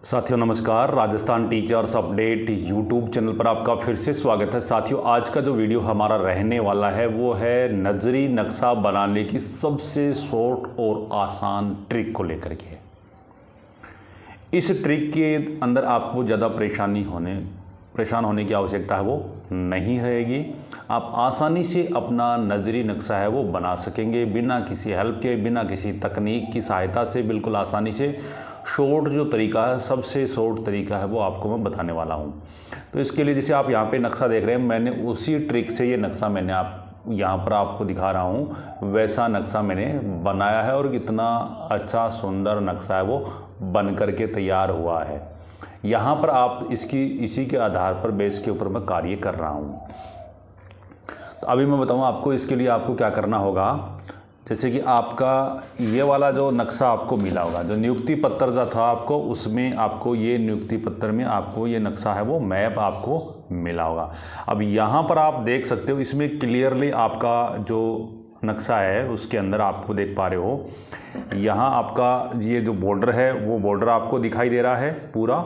साथियों नमस्कार, Rajasthan teachers update YouTube channel पर आपका फिर से स्वागत है। साथियों आज का जो वीडियो हमारा रहने वाला है वो है नजरी नक्शा बनाने की सबसे शॉर्ट और आसान ट्रिक को लेकर के। इस ट्रिक के अंदर आपको ज़्यादा परेशान होने की आवश्यकता है वो नहीं रहेगी। आप आसानी से अपना नजरी नक्शा है वो बना सकेंगे बिना किसी हेल्प के, बिना किसी तकनीक की सहायता से, बिल्कुल आसानी से। शॉर्ट जो तरीका है, सबसे शॉर्ट तरीका है वो आपको मैं बताने वाला हूँ। तो इसके लिए जैसे आप यहाँ पे नक्शा देख रहे हैं, मैंने उसी ट्रिक से ये नक्शा मैंने यहाँ पर आपको दिखा रहा हूँ, वैसा नक्शा मैंने बनाया है और कितना अच्छा सुंदर नक्शा है वो बन करके तैयार हुआ है। यहाँ पर आप इसी के आधार पर बेस के ऊपर मैं कार्य कर रहा हूँ। तो अभी मैं बताऊँ आपको, इसके लिए आपको क्या करना होगा। जैसे कि आपका ये वाला जो नक्शा आपको मिला होगा, जो नियुक्ति पत्र जो था आपको, उसमें आपको ये नियुक्ति पत्र में आपको ये नक्शा है वो मैप आपको मिला होगा। अब यहाँ पर आप देख सकते हो, इसमें क्लियरली आपका जो नक्शा है उसके अंदर आपको देख पा रहे हो, यहाँ आपका ये जो बॉर्डर है वो बॉर्डर आपको दिखाई दे रहा है पूरा।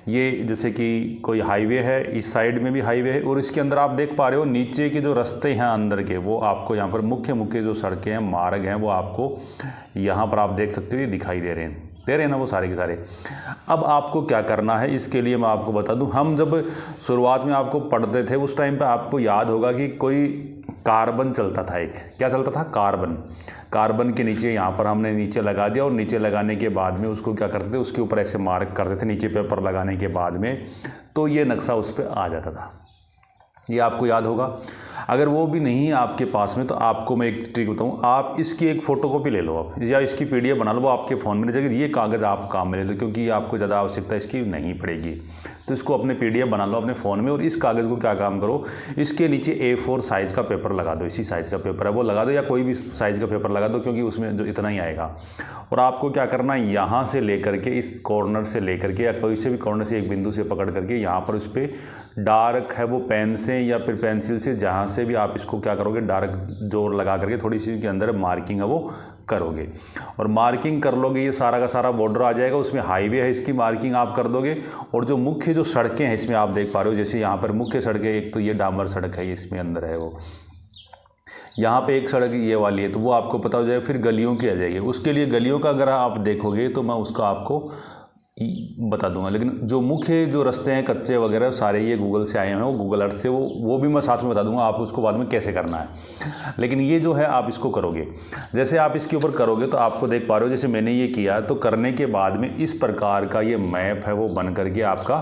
ये जैसे कि कोई हाईवे है, इस साइड में भी हाईवे है, और इसके अंदर आप देख पा रहे हो नीचे के जो रास्ते हैं अंदर के, वो आपको यहाँ पर मुख्य जो सड़कें हैं, मार्ग हैं, वो आपको यहाँ पर आप देख सकते हो ये दिखाई दे रहे हैं ना वो सारे के सारे। अब आपको क्या करना है, इसके लिए मैं आपको बता दूं, हम जब शुरुआत में आपको पढ़ते थे उस टाइम पे आपको याद होगा कि कोई कार्बन चलता था। एक क्या चलता था, कार्बन के नीचे यहाँ पर हमने नीचे लगा दिया, और नीचे लगाने के बाद में उसको क्या करते थे, उसके ऊपर ऐसे मार्क करते थे नीचे पेपर लगाने के बाद में, तो ये नक्शा उस पर आ जाता था। ये आपको याद होगा। अगर वो भी नहीं है आपके पास में तो आपको मैं एक ट्रिक बताऊँ, आप इसकी एक फ़ोटोकॉपी ले लो आप, या इसकी PDF बना लो, वो आपके फ़ोन में रहेगी। ये कागज़ आप काम में ले लो, क्योंकि आपको ज़्यादा आवश्यकता इसकी नहीं पड़ेगी। तो इसको अपने PDF बना लो अपने फ़ोन में, और इस कागज़ को क्या काम करो, इसके नीचे A4 साइज़ का पेपर लगा दो। इसी साइज़ का पेपर है वो लगा दो, या कोई भी साइज़ का पेपर लगा दो, क्योंकि उसमें जो इतना ही आएगा। और आपको क्या करना है, यहाँ से लेकर के, इस कॉर्नर से लेकर के, या कोई से भी कॉर्नर से एक बिंदु से पकड़ करके यहाँ पर उस पर डार्क है वो पेन से या फिर पेंसिल से, जहाँ से भी आप इसको क्या करोगे, डार्क जोर लगा करके थोड़ी सी के अंदर मार्किंग है वो करोगे। और मार्किंग कर लोगे, ये सारा का सारा बॉर्डर आ जाएगा, उसमें हाईवे है, इसकी मार्किंग आप कर दोगे। और जो मुख्य जो सड़कें हैं इसमें आप देख पा रहे हो, जैसे यहाँ पर मुख्य सड़कें, एक तो ये डामर सड़क है, इसमें अंदर है वो, यहाँ पे एक सड़क ये वाली है, तो वो आपको पता हो जाएगा। फिर गलियों की आ जाएगी, उसके लिए गलियों का अगर आप देखोगे तो मैं उसका आपको बता दूंगा। लेकिन जो मुख्य जो रास्ते हैं कच्चे वगैरह सारे ये गूगल से आए हैं, वो गूगल अर्थ से, वो भी मैं साथ में बता दूंगा आप उसको बाद में कैसे करना है। लेकिन ये जो है आप इसको करोगे, जैसे आप इसके ऊपर करोगे तो आपको देख पा रहे हो, जैसे मैंने ये किया, तो करने के बाद में इस प्रकार का ये मैप है वो बन करके आपका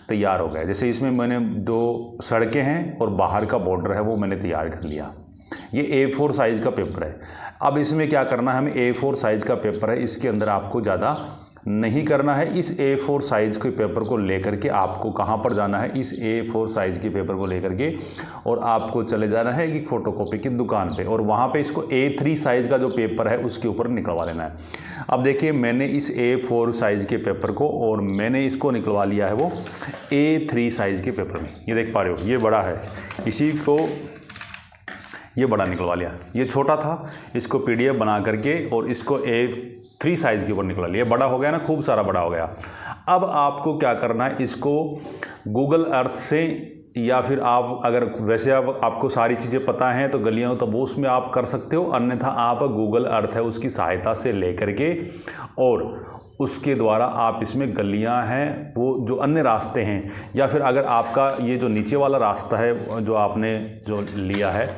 तैयार हो गया। जैसे इसमें मैंने 2 सड़कें हैं और बाहर का बॉर्डर है वो मैंने तैयार कर लिया। ये A4 साइज़ का पेपर है। अब इसमें क्या करना है, हमें A4 साइज़ का पेपर है, इसके अंदर आपको ज़्यादा नहीं करना है। इस A4 साइज़ के पेपर को लेकर के आपको कहाँ पर जाना है, इस A4 साइज़ के पेपर को लेकर के, और आपको चले जाना है एक फ़ोटोकॉपी की दुकान पे, और वहाँ पे इसको A3 साइज़ का जो पेपर है उसके ऊपर निकलवा लेना है। अब देखिए, मैंने इस A4 साइज़ के पेपर को और मैंने इसको निकलवा लिया है वो A3 साइज़ के पेपर में। ये देख पा रहे हो, ये बड़ा है, इसी को ये बड़ा निकलवा लिया। ये छोटा था, इसको PDF बना करके और इसको A3 साइज़ के ऊपर निकलवा लिया। बड़ा हो गया ना, खूब सारा बड़ा हो गया। अब आपको क्या करना है, इसको गूगल अर्थ से, या फिर आप अगर वैसे आपको सारी चीज़ें पता हैं तो गलियाँ तो वो उसमें आप कर सकते हो, अन्यथा आप गूगल अर्थ है उसकी सहायता से ले करके, और उसके द्वारा आप इसमें गलियां हैं वो जो अन्य रास्ते हैं, या फिर अगर आपका ये जो नीचे वाला रास्ता है जो आपने जो लिया है,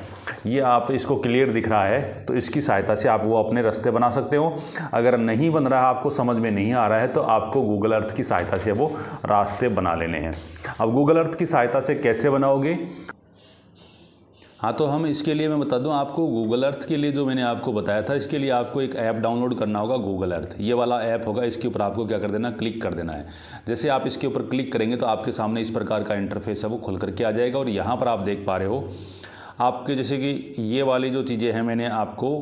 ये आप इसको क्लियर दिख रहा है, तो इसकी सहायता से आप वो अपने रास्ते बना सकते हो। अगर नहीं बन रहा है, आपको समझ में नहीं आ रहा है, तो आपको गूगल अर्थ की सहायता से वो रास्ते बना लेने हैं। अब गूगल अर्थ की सहायता से कैसे बनाओगे, हाँ, तो हम इसके लिए मैं बता दूं आपको, गूगल अर्थ के लिए जो मैंने आपको बताया था, इसके लिए आपको एक ऐप डाउनलोड करना होगा, गूगल अर्थ। ये वाला ऐप होगा, इसके ऊपर आपको क्या कर देना, क्लिक कर देना है। जैसे आप इसके ऊपर क्लिक करेंगे तो आपके सामने इस प्रकार का इंटरफेस है वो खुल करके आ जाएगा। और यहाँ पर आप देख पा रहे हो, आपके जैसे कि ये वाली जो चीज़ें हैं मैंने आपको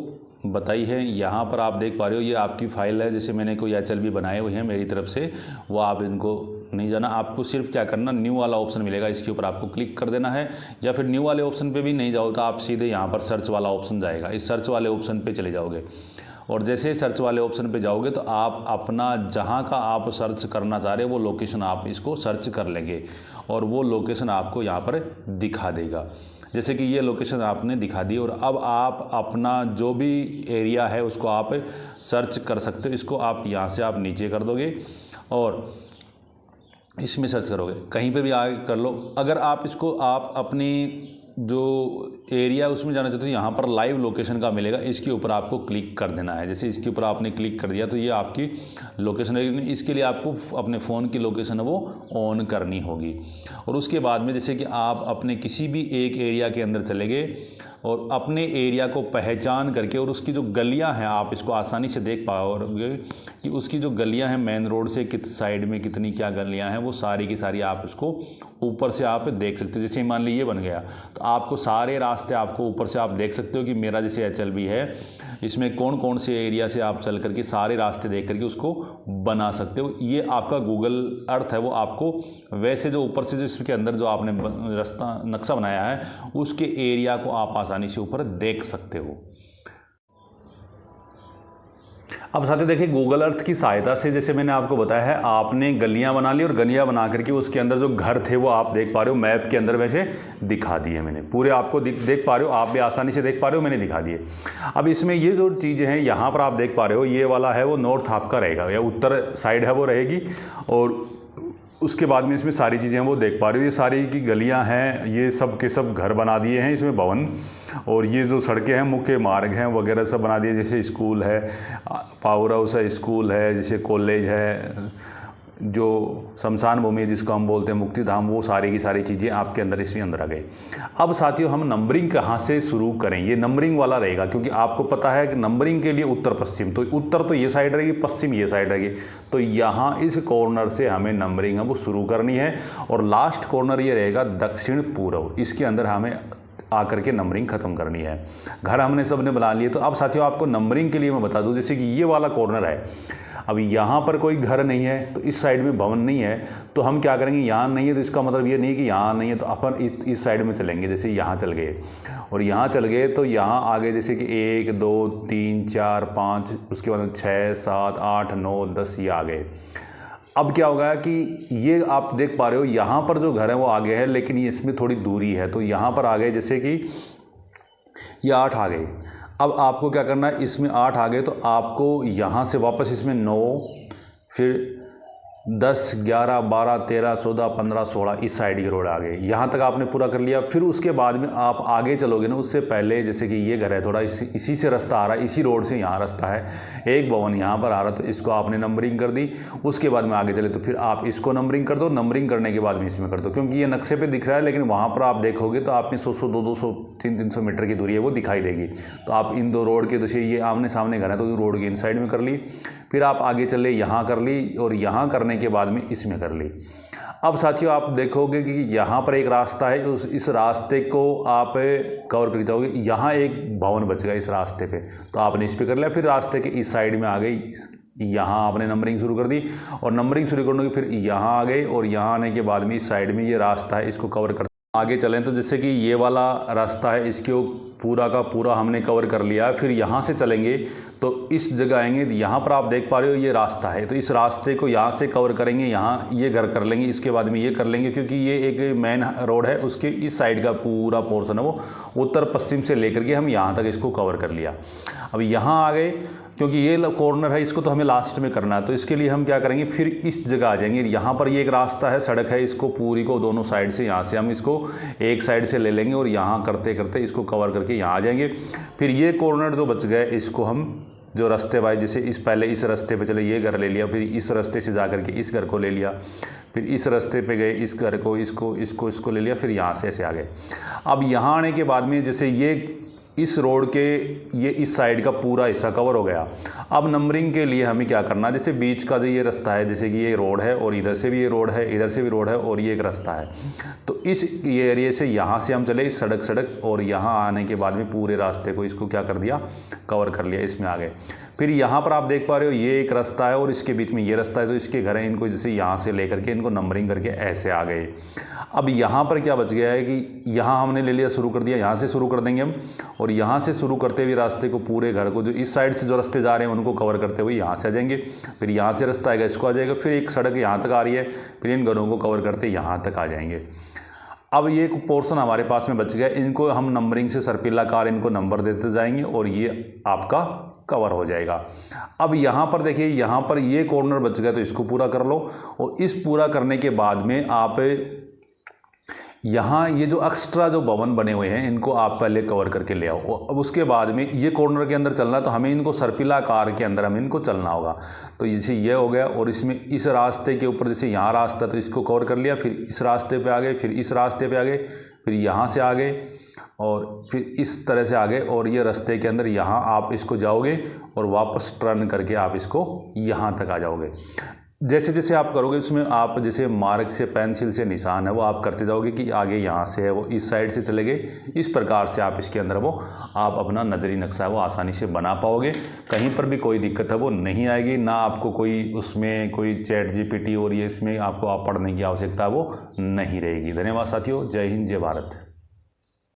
बताई है, यहाँ पर आप देख पा रहे हो, ये आपकी फ़ाइल है। जैसे मैंने कोई HLB बनाए हुए हैं मेरी तरफ से, वो आप इनको नहीं जाना, आपको सिर्फ क्या करना, न्यू वाला ऑप्शन मिलेगा, इसके ऊपर आपको क्लिक कर देना है। या फिर न्यू वाले ऑप्शन पे भी नहीं जाओ तो आप सीधे यहाँ पर सर्च वाला ऑप्शन जाएगा, इस सर्च वाले ऑप्शन पे चले जाओगे। और जैसे ही सर्च वाले ऑप्शन पे जाओगे तो आप अपना जहाँ का आप सर्च करना चाह रहे हो वो लोकेशन आप इसको सर्च कर लेंगे और वो लोकेशन आपको यहाँ पर दिखा देगा। जैसे कि ये लोकेशन आपने दिखा दी और अब आप अपना जो भी एरिया है उसको आप सर्च कर सकते हो। इसको आप यहाँ से आप नीचे कर दोगे और इसमें सर्च करोगे, कहीं पे भी आगे कर लो। अगर आप इसको आप अपनी जो एरिया है उसमें जाना चाहते हो, यहाँ पर लाइव लोकेशन का मिलेगा, इसके ऊपर आपको क्लिक कर देना है। जैसे इसके ऊपर आपने क्लिक कर दिया तो ये आपकी लोकेशन है। इसके लिए आपको अपने फ़ोन की लोकेशन है वो ऑन करनी होगी। और उसके बाद में जैसे कि आप अपने किसी भी एक एरिया के अंदर चले गए और अपने एरिया को पहचान करके और उसकी जो गलियां हैं आप इसको आसानी से देख पाओगे कि उसकी जो गलियां हैं मेन रोड से किस साइड में कितनी क्या गलियां हैं, वो सारी की सारी आप उसको ऊपर से आप देख सकते हो। जैसे मान लीजिए ये बन गया तो आपको सारे रास्ते आपको ऊपर से आप देख सकते हो कि मेरा जैसे HLB है इसमें कौन कौन से एरिया से आप चल करके सारे रास्ते देख करके उसको बना सकते हो। ये आपका गूगल अर्थ है वो आपको वैसे जो ऊपर से जो इसके अंदर जो आपने रास्ता नक्शा बनाया है उसके एरिया को आप आसानी से ऊपर देख सकते हो। अब साथियों देखिए गूगल अर्थ की सहायता से जैसे मैंने आपको बताया है आपने गलियां बना ली और गलियां बना करके उसके अंदर जो घर थे वो आप देख पा रहे हो, मैप के अंदर वैसे दिखा दिए मैंने पूरे आपको देख पा रहे हो, आप भी आसानी से देख पा रहे हो, मैंने दिखा दिए। अब इसमें ये जो चीज़ें हैं यहाँ पर आप देख पा रहे हो ये वाला है वो नॉर्थ आपका रहेगा या उत्तर साइड है वो रहेगी और उसके बाद में इसमें सारी चीज़ें वो देख पा रहे हो। ये सारी की गलियां हैं, ये सब के सब घर बना दिए हैं इसमें भवन, और ये जो सड़कें हैं मुख्य मार्ग हैं वगैरह सब बना दिए। जैसे स्कूल है, पावर हाउस है, स्कूल है, जैसे कॉलेज है, जो शमशान भूमि जिसको हम बोलते हैं मुक्ति धाम, वो सारी की सारी चीज़ें आपके अंदर इसमें अंदर आ गई। अब साथियों हम नंबरिंग कहाँ से शुरू करें, ये नंबरिंग वाला रहेगा क्योंकि आपको पता है कि नंबरिंग के लिए उत्तर पश्चिम, तो उत्तर तो ये साइड रहेगी, पश्चिम ये साइड रहेगी। तो यहाँ इस कॉर्नर से हमें नंबरिंग है वो शुरू करनी है और लास्ट कॉर्नर ये रहेगा दक्षिण पूर्व, इसके अंदर हमें आकर के नंबरिंग खत्म करनी है। घर हमने सबने बना लिए। तो अब साथियों आपको नंबरिंग के लिए मैं बता दूं, जैसे कि ये वाला कॉर्नर है, अब यहाँ पर कोई घर नहीं है तो इस साइड में भवन नहीं है, तो हम क्या करेंगे, यहाँ नहीं है तो इसका मतलब ये नहीं कि यहाँ नहीं है, तो अपन इस साइड में चलेंगे। जैसे यहाँ चल गए और यहाँ चल गए तो यहाँ आगे जैसे कि 1 2 3 4 5 उसके बाद 6 7 8 9 10 ये आ गए। अब क्या होगा कि ये आप देख पा रहे हो यहाँ पर जो घर है वो आगे है लेकिन ये इसमें थोड़ी दूरी है, तो यहाँ पर आ गए जैसे कि ये 8 आ गए। अब आपको क्या करना है, इसमें 8 आ गए तो आपको यहाँ से वापस इसमें 9 फिर 10 11 12 13 14 15 16 इस साइड की रोड आ गई। यहाँ तक आपने पूरा कर लिया। फिर उसके बाद में आप आगे चलोगे ना, उससे पहले जैसे कि ये घर है थोड़ा इसी से रास्ता आ रहा है, इसी रोड से यहाँ रास्ता है, एक भवन यहाँ पर आ रहा, तो इसको आपने नंबरिंग कर दी। उसके बाद में आगे चले तो फिर आप इसको नंबरिंग कर दो, नंबरिंग करने के बाद में इसमें कर दो, क्योंकि ये नक्शे पर दिख रहा है लेकिन वहाँ पर आप देखोगे तो आपने 100 200 300 मीटर की दूरी है वो दिखाई देगी। तो आप इन दो रोड के जैसे ये आमने सामने घर है तो रोड के इन साइड में कर ली, फिर आप आगे चले यहाँ कर ली और यहाँ करने के बाद में इसमें कर ली। अब साथियों आप देखोगे कि यहाँ पर एक रास्ता है, इस रास्ते को आप कवर कर जाओगे। यहाँ एक भवन बच गया इस रास्ते पे, तो आपने इस पे कर लिया। फिर रास्ते के इस साइड में आ गई, यहाँ आपने नंबरिंग शुरू कर दी और नंबरिंग शुरू करने के फिर यहाँ आ गए और यहाँ आने के बाद में इस साइड में ये रास्ता है, इसको कवर कर आगे चलें तो जैसे कि ये वाला रास्ता है इसके पूरा का पूरा हमने कवर कर लिया। फिर यहाँ से चलेंगे तो इस जगह आएंगे, यहाँ पर आप देख पा रहे हो ये रास्ता है, तो इस रास्ते को यहाँ से कवर करेंगे, यहाँ ये घर कर लेंगे, इसके बाद में ये कर लेंगे क्योंकि ये एक मेन रोड है, उसके इस साइड का पूरा पोर्शन है वो उत्तर पश्चिम से लेकर के हम यहाँ तक इसको कवर कर लिया। अब यहाँ आ गए क्योंकि ये कॉर्नर है, इसको तो हमें लास्ट में करना है, तो इसके लिए हम क्या करेंगे, फिर इस जगह आ जाएंगे। यहाँ पर ये एक रास्ता है, सड़क है, इसको पूरी को दोनों साइड से यहाँ से हम इसको एक साइड से ले लेंगे और यहाँ करते करते इसको कवर करके यहाँ आ जाएंगे। फिर ये कॉर्नर जो बच गए इसको हम जो रास्ते वाइज जैसे इस पहले इस रास्ते पे चले ये घर ले लिया, फिर इस रास्ते से जा करके इस घर को ले लिया, फिर इस रास्ते पे गए इस घर को इसको ले लिया, फिर यहाँ से ऐसे आ गए। अब यहाँ आने के बाद में जैसे ये इस रोड के ये इस साइड का पूरा हिस्सा कवर हो गया। अब नंबरिंग के लिए हमें क्या करना है, जैसे बीच का जो ये रास्ता है, जैसे कि ये रोड है और इधर से भी ये रोड है, इधर से भी रोड है और ये एक रास्ता है, तो इस एरिया से यहाँ से हम चले सड़क और यहाँ आने के बाद में पूरे रास्ते को इसको क्या कर दिया, कवर कर लिया, इसमें आ गए। फिर यहाँ पर आप देख पा रहे हो ये एक रास्ता है और इसके बीच में ये रास्ता है, तो इसके घर हैं, इनको जैसे यहाँ से लेकर के इनको नंबरिंग करके ऐसे आ गए। अब यहाँ पर क्या बच गया है कि यहाँ हमने ले लिया, शुरू कर दिया, यहाँ से शुरू कर देंगे हम, और यहाँ से शुरू करते हुए रास्ते को पूरे घर को जो इस साइड से जो रास्ते जा रहे हैं उनको कवर करते हुए यहाँ से आ जाएंगे। फिर यहाँ से रास्ता आएगा, इसको आ जाएगा, फिर एक सड़क यहाँ तक आ रही है, फिर इन घरों को कवर करते यहाँ तक आ जाएंगे। अब ये एक पोर्शन हमारे पास में बच गया, इनको हम नंबरिंग से सर्पिलाकार इनको नंबर देते जाएंगे और ये आपका कवर हो जाएगा। अब यहाँ पर देखिए, यहाँ पर ये कॉर्नर बच गया, तो इसको पूरा कर लो, और इस पूरा करने के बाद में आप यहाँ ये जो एक्स्ट्रा जो भवन बने हुए हैं इनको आप पहले कवर करके ले आओ। अब उसके बाद में ये कॉर्नर के अंदर चलना, तो हमें इनको सर्पिलाकार के अंदर हमें इनको चलना होगा। तो जैसे ये हो गया, और इसमें इस रास्ते के ऊपर जैसे यहाँ रास्ता, तो इसको कवर कर लिया, फिर इस रास्ते पे आ गए, फिर इस रास्ते पे आ गए, फिर यहाँ से आ गए और फिर इस तरह से आ गए, और ये रास्ते के अंदर यहाँ आप इसको जाओगे और वापस टर्न करके आप इसको यहाँ तक आ जाओगे। जैसे जैसे आप करोगे उसमें आप जैसे मार्क से पेंसिल से निशान है वो आप करते जाओगे कि आगे यहाँ से है वो इस साइड से चले गए। इस प्रकार से आप इसके अंदर वो आप अपना नजरी नक्शा है वो आसानी से बना पाओगे, कहीं पर भी कोई दिक्कत है वो नहीं आएगी, ना आपको कोई उसमें कोई चैट जीपीटी और ये इसमें आपको आप पढ़ने की आवश्यकता वो नहीं रहेगी। धन्यवाद साथियों, जय हिंद, जय भारत।